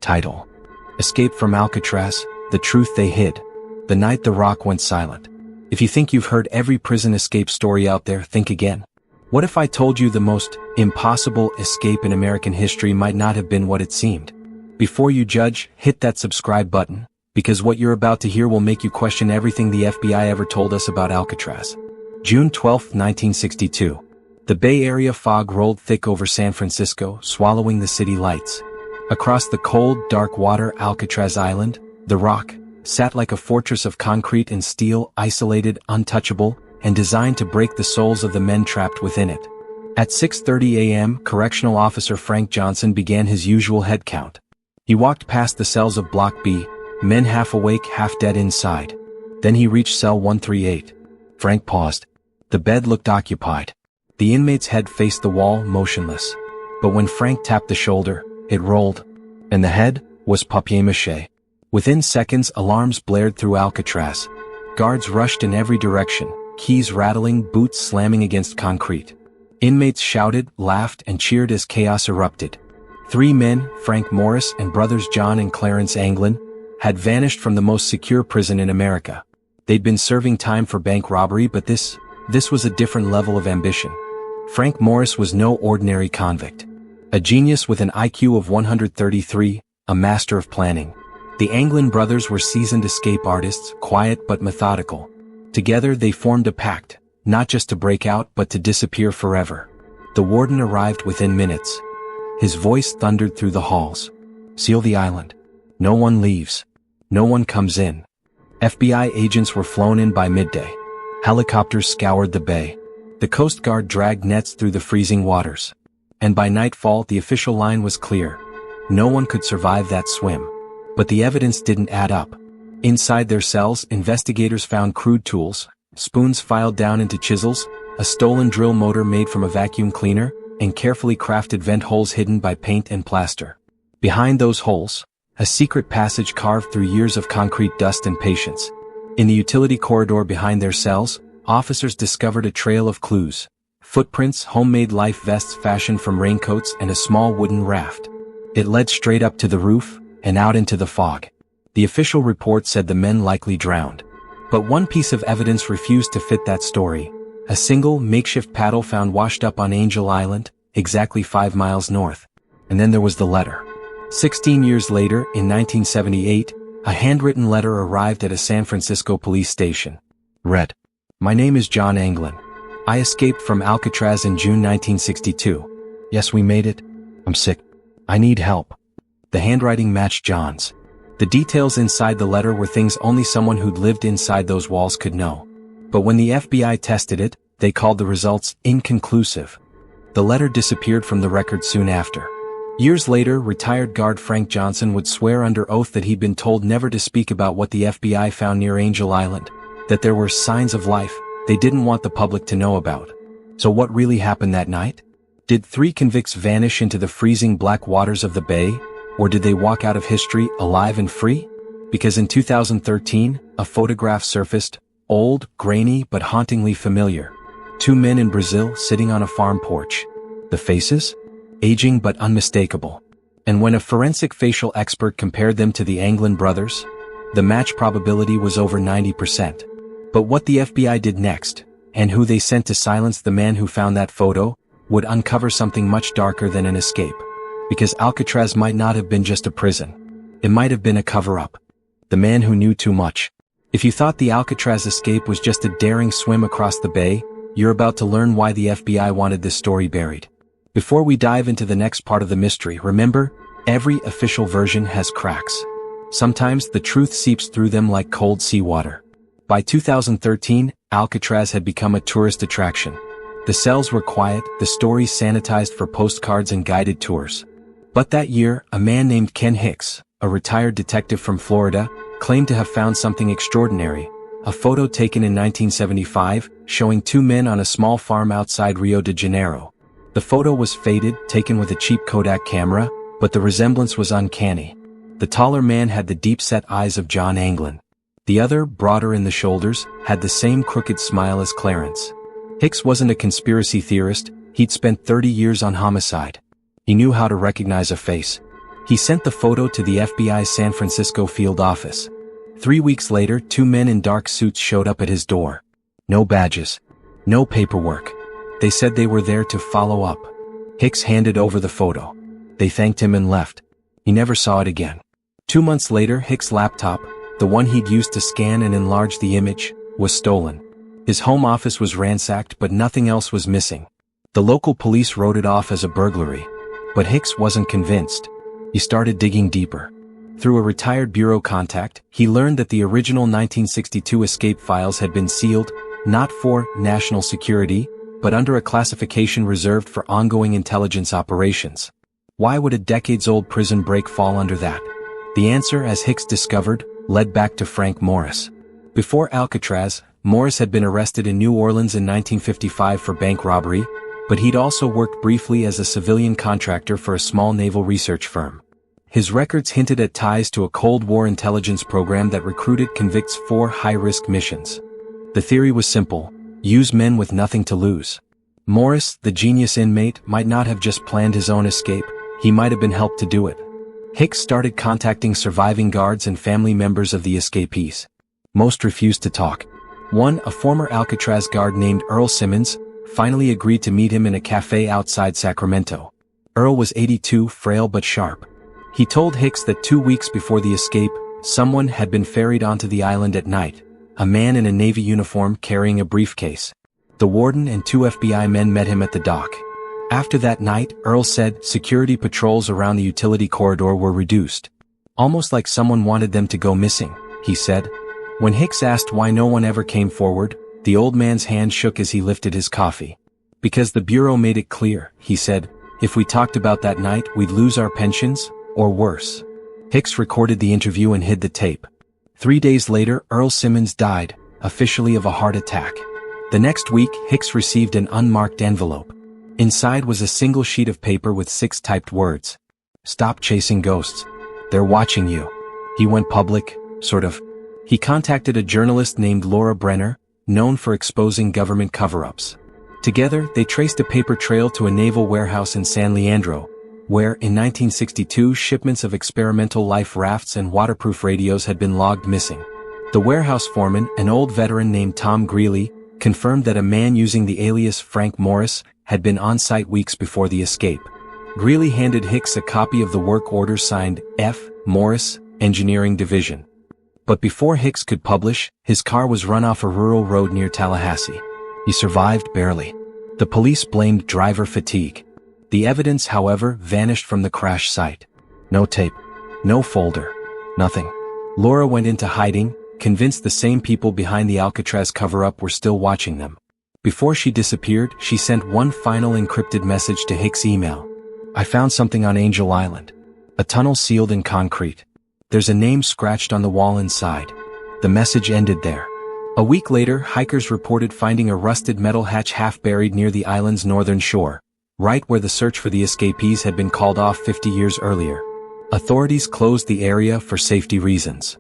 Title: Escape from Alcatraz, The Truth They Hid. The night the rock went silent. If you think you've heard every prison escape story out there, think again. What if I told you the most impossible escape in American history might not have been what it seemed? Before you judge, hit that subscribe button, because what you're about to hear will make you question everything the FBI ever told us about Alcatraz. June 12, 1962. The Bay Area fog rolled thick over San Francisco, swallowing the city lights. Across the cold, dark water Alcatraz Island, the rock sat like a fortress of concrete and steel, isolated, untouchable, and designed to break the souls of the men trapped within it. At 6:30 a.m., Correctional Officer Frank Johnson began his usual head count. He walked past the cells of Block B, men half awake, half dead inside. Then he reached cell 138. Frank paused. The bed looked occupied. The inmate's head faced the wall, motionless. But when Frank tapped the shoulder, it rolled. And the head was papier-mâché. Within seconds, alarms blared through Alcatraz. Guards rushed in every direction, keys rattling, boots slamming against concrete. Inmates shouted, laughed, and cheered as chaos erupted. 3 men, Frank Morris and brothers John and Clarence Anglin, had vanished from the most secure prison in America. They'd been serving time for bank robbery, but this was a different level of ambition. Frank Morris was no ordinary convict. A genius with an IQ of 133, a master of planning. The Anglin brothers were seasoned escape artists, quiet but methodical. Together they formed a pact, not just to break out but to disappear forever. The warden arrived within minutes. His voice thundered through the halls. "Seal the island. No one leaves. No one comes in." FBI agents were flown in by midday. Helicopters scoured the bay. The Coast Guard dragged nets through the freezing waters. And by nightfall the official line was clear. No one could survive that swim. But the evidence didn't add up. Inside their cells, investigators found crude tools, spoons filed down into chisels, a stolen drill motor made from a vacuum cleaner, and carefully crafted vent holes hidden by paint and plaster. Behind those holes, a secret passage carved through years of concrete dust and patience. In the utility corridor behind their cells, officers discovered a trail of clues. Footprints, homemade life vests fashioned from raincoats, and a small wooden raft. It led straight up to the roof, and out into the fog. The official report said the men likely drowned. But one piece of evidence refused to fit that story. A single, makeshift paddle found washed up on Angel Island, exactly 5 miles north. And then there was the letter. 16 years later, in 1978, a handwritten letter arrived at a San Francisco police station. Read, "My name is John Anglin. I escaped from Alcatraz in June 1962. Yes, we made it. I'm sick. I need help." The handwriting matched John's. The details inside the letter were things only someone who'd lived inside those walls could know. But when the FBI tested it, they called the results inconclusive. The letter disappeared from the record soon after. Years later, retired guard Frank Johnson would swear under oath that he'd been told never to speak about what the FBI found near Angel Island, that there were signs of life they didn't want the public to know about. So what really happened that night? Did 3 convicts vanish into the freezing black waters of the bay? Or did they walk out of history alive and free? Because in 2013, a photograph surfaced, old, grainy, but hauntingly familiar. 2 men in Brazil sitting on a farm porch. The faces? Aging but unmistakable. And when a forensic facial expert compared them to the Anglin brothers, the match probability was over 90%. But what the FBI did next, and who they sent to silence the man who found that photo, would uncover something much darker than an escape. Because Alcatraz might not have been just a prison. It might have been a cover-up. The man who knew too much. If you thought the Alcatraz escape was just a daring swim across the bay, you're about to learn why the FBI wanted this story buried. Before we dive into the next part of the mystery, remember, every official version has cracks. Sometimes the truth seeps through them like cold seawater. By 2013, Alcatraz had become a tourist attraction. The cells were quiet, the stories sanitized for postcards and guided tours. But that year, a man named Ken Hicks, a retired detective from Florida, claimed to have found something extraordinary. A photo taken in 1975, showing 2 men on a small farm outside Rio de Janeiro. The photo was faded, taken with a cheap Kodak camera, but the resemblance was uncanny. The taller man had the deep-set eyes of John Anglin. The other, broader in the shoulders, had the same crooked smile as Clarence. Hicks wasn't a conspiracy theorist, he'd spent 30 years on homicide. He knew how to recognize a face. He sent the photo to the FBI's San Francisco field office. 3 weeks later, 2 men in dark suits showed up at his door. No badges. No paperwork. They said they were there to follow up. Hicks handed over the photo. They thanked him and left. He never saw it again. 2 months later, Hicks' laptop, the one he'd used to scan and enlarge the image, was stolen. His home office was ransacked, but nothing else was missing. The local police wrote it off as a burglary. But Hicks wasn't convinced. He started digging deeper. Through a retired bureau contact, he learned that the original 1962 escape files had been sealed, not for national security, but under a classification reserved for ongoing intelligence operations. Why would a decades-old prison break fall under that? The answer, as Hicks discovered, led back to Frank Morris. Before Alcatraz, Morris had been arrested in New Orleans in 1955 for bank robbery, but he'd also worked briefly as a civilian contractor for a small naval research firm. His records hinted at ties to a Cold War intelligence program that recruited convicts for high-risk missions. The theory was simple: use men with nothing to lose. Morris, the genius inmate, might not have just planned his own escape, he might have been helped to do it. Hicks started contacting surviving guards and family members of the escapees. Most refused to talk. One, a former Alcatraz guard named Earl Simmons, finally agreed to meet him in a cafe outside Sacramento. Earl was 82, frail but sharp. He told Hicks that 2 weeks before the escape, someone had been ferried onto the island at night, a man in a Navy uniform carrying a briefcase. The warden and 2 FBI men met him at the dock. After that night, Earl said, security patrols around the utility corridor were reduced. Almost like someone wanted them to go missing, he said. When Hicks asked why no one ever came forward, the old man's hand shook as he lifted his coffee. Because the Bureau made it clear, he said, if we talked about that night, we'd lose our pensions, or worse. Hicks recorded the interview and hid the tape. 3 days later, Earl Simmons died, officially of a heart attack. The next week, Hicks received an unmarked envelope. Inside was a single sheet of paper with 6 typed words. Stop chasing ghosts. They're watching you. He went public, sort of. He contacted a journalist named Laura Brenner, known for exposing government cover-ups. Together, they traced a paper trail to a naval warehouse in San Leandro, where, in 1962, shipments of experimental life rafts and waterproof radios had been logged missing. The warehouse foreman, an old veteran named Tom Greeley, confirmed that a man using the alias Frank Morris had been on site weeks before the escape. Greeley handed Hicks a copy of the work order signed F. Morris, Engineering Division. But before Hicks could publish, his car was run off a rural road near Tallahassee. He survived barely. The police blamed driver fatigue. The evidence, however, vanished from the crash site. No tape. No folder. Nothing. Laura went into hiding, convinced the same people behind the Alcatraz cover-up were still watching them. Before she disappeared, she sent one final encrypted message to Hicks' email. I found something on Angel Island. A tunnel sealed in concrete. There's a name scratched on the wall inside. The message ended there. A week later, hikers reported finding a rusted metal hatch half buried near the island's northern shore, right where the search for the escapees had been called off 50 years earlier. Authorities closed the area for safety reasons.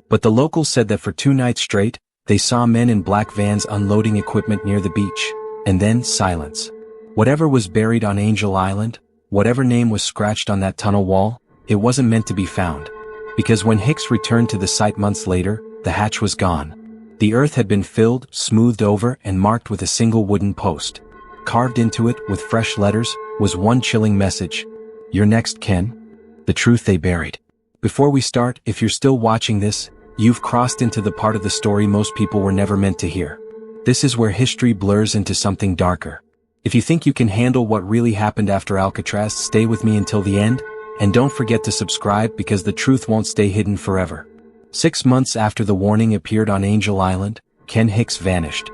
But the locals said that for 2 nights straight, they saw men in black vans unloading equipment near the beach, and then silence. Whatever was buried on Angel Island, whatever name was scratched on that tunnel wall, it wasn't meant to be found. Because when Hicks returned to the site months later, the hatch was gone. The earth had been filled, smoothed over, and marked with a single wooden post. Carved into it, with fresh letters, was one chilling message. You're next, Ken. The truth they buried. Before we start, if you're still watching this, you've crossed into the part of the story most people were never meant to hear. This is where history blurs into something darker. If you think you can handle what really happened after Alcatraz, stay with me until the end, and don't forget to subscribe because the truth won't stay hidden forever. 6 months after the warning appeared on Angel Island, Ken Hicks vanished.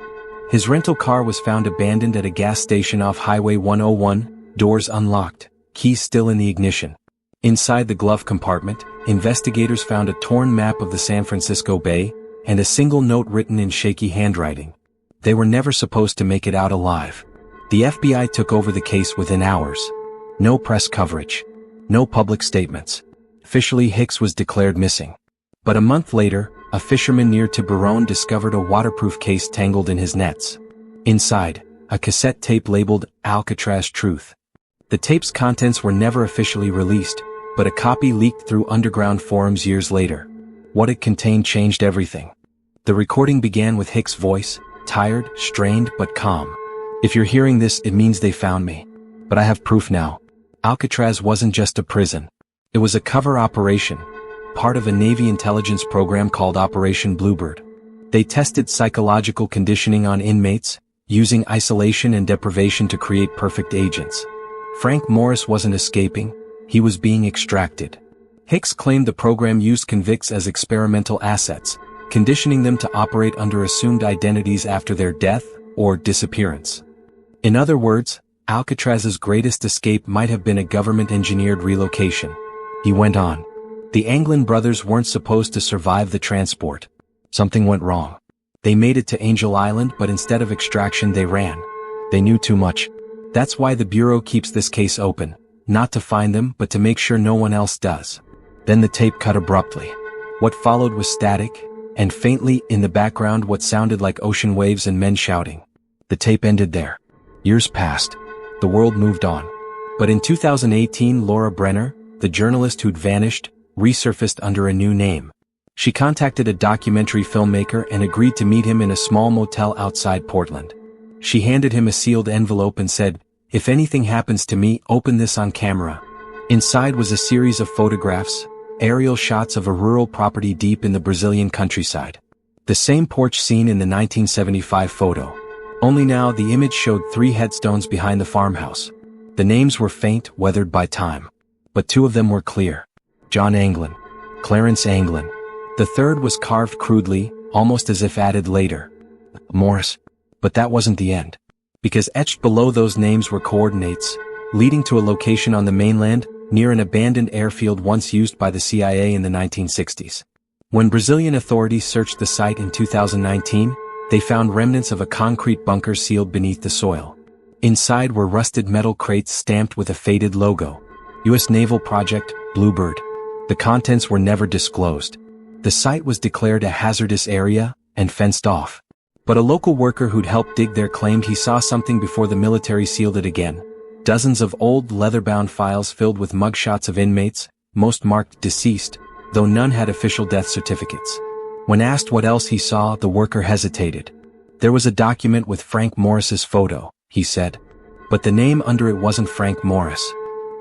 His rental car was found abandoned at a gas station off Highway 101, doors unlocked, keys still in the ignition. Inside the glove compartment, investigators found a torn map of the San Francisco Bay, and a single note written in shaky handwriting. They were never supposed to make it out alive. The FBI took over the case within hours. No press coverage. No public statements. Officially, Hicks was declared missing. But a month later, a fisherman near Tiburon discovered a waterproof case tangled in his nets. Inside, a cassette tape labeled Alcatraz Truth. The tape's contents were never officially released, but a copy leaked through underground forums years later. What it contained changed everything. The recording began with Hick's voice, tired, strained, but calm. "If you're hearing this, it means they found me. But I have proof now. Alcatraz wasn't just a prison. It was a cover operation, part of a Navy intelligence program called Operation Bluebird. They tested psychological conditioning on inmates, using isolation and deprivation to create perfect agents. Frank Morris wasn't escaping, he was being extracted. Hicks claimed the program used convicts as experimental assets, conditioning them to operate under assumed identities after their death or disappearance. In other words, Alcatraz's greatest escape might have been a government-engineered relocation." He went on. "The Anglin brothers weren't supposed to survive the transport. Something went wrong. They made it to Angel Island, but instead of extraction they ran. They knew too much. That's why the Bureau keeps this case open, not to find them but to make sure no one else does." Then the tape cut abruptly. What followed was static, and faintly in the background what sounded like ocean waves and men shouting. The tape ended there. Years passed. The world moved on. But in 2018, Laura Brenner, the journalist who'd vanished, resurfaced under a new name. She contacted a documentary filmmaker and agreed to meet him in a small motel outside Portland. She handed him a sealed envelope and said, "If anything happens to me, open this on camera." Inside was a series of photographs, aerial shots of a rural property deep in the Brazilian countryside. The same porch seen in the 1975 photo. Only now the image showed 3 headstones behind the farmhouse. The names were faint, weathered by time. But 2 of them were clear. John Anglin. Clarence Anglin. The third was carved crudely, almost as if added later. Morris. But that wasn't the end. Because etched below those names were coordinates, leading to a location on the mainland, near an abandoned airfield once used by the CIA in the 1960s. When Brazilian authorities searched the site in 2019, they found remnants of a concrete bunker sealed beneath the soil. Inside were rusted metal crates stamped with a faded logo. U.S. Naval Project, Bluebird. The contents were never disclosed. The site was declared a hazardous area and fenced off. But a local worker who'd helped dig there claimed he saw something before the military sealed it again. Dozens of old leather-bound files filled with mugshots of inmates, most marked deceased, though none had official death certificates. When asked what else he saw, the worker hesitated. "There was a document with Frank Morris's photo," he said. But the name under it wasn't Frank Morris.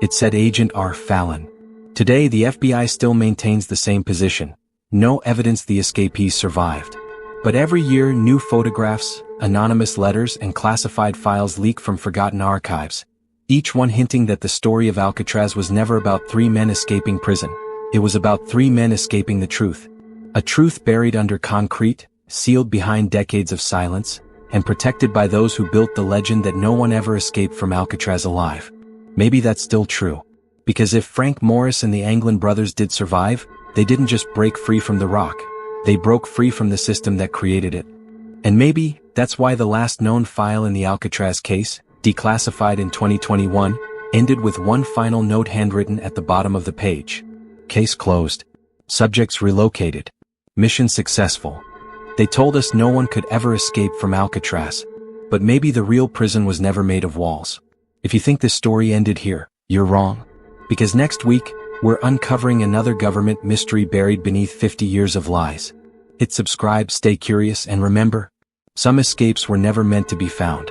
It said Agent R. Fallon. Today the FBI still maintains the same position. No evidence the escapees survived. But every year new photographs, anonymous letters and classified files leak from forgotten archives. Each one hinting that the story of Alcatraz was never about 3 men escaping prison. It was about 3 men escaping the truth. A truth buried under concrete, sealed behind decades of silence, and protected by those who built the legend that no one ever escaped from Alcatraz alive. Maybe that's still true. Because if Frank Morris and the Anglin brothers did survive, they didn't just break free from the rock. They broke free from the system that created it. And maybe that's why the last known file in the Alcatraz case, declassified in 2021, ended with one final note handwritten at the bottom of the page. Case closed. Subjects relocated. Mission successful. They told us no one could ever escape from Alcatraz. But maybe the real prison was never made of walls. If you think this story ended here, you're wrong. Because next week, we're uncovering another government mystery buried beneath 50 years of lies. Hit subscribe, stay curious, and remember, some escapes were never meant to be found.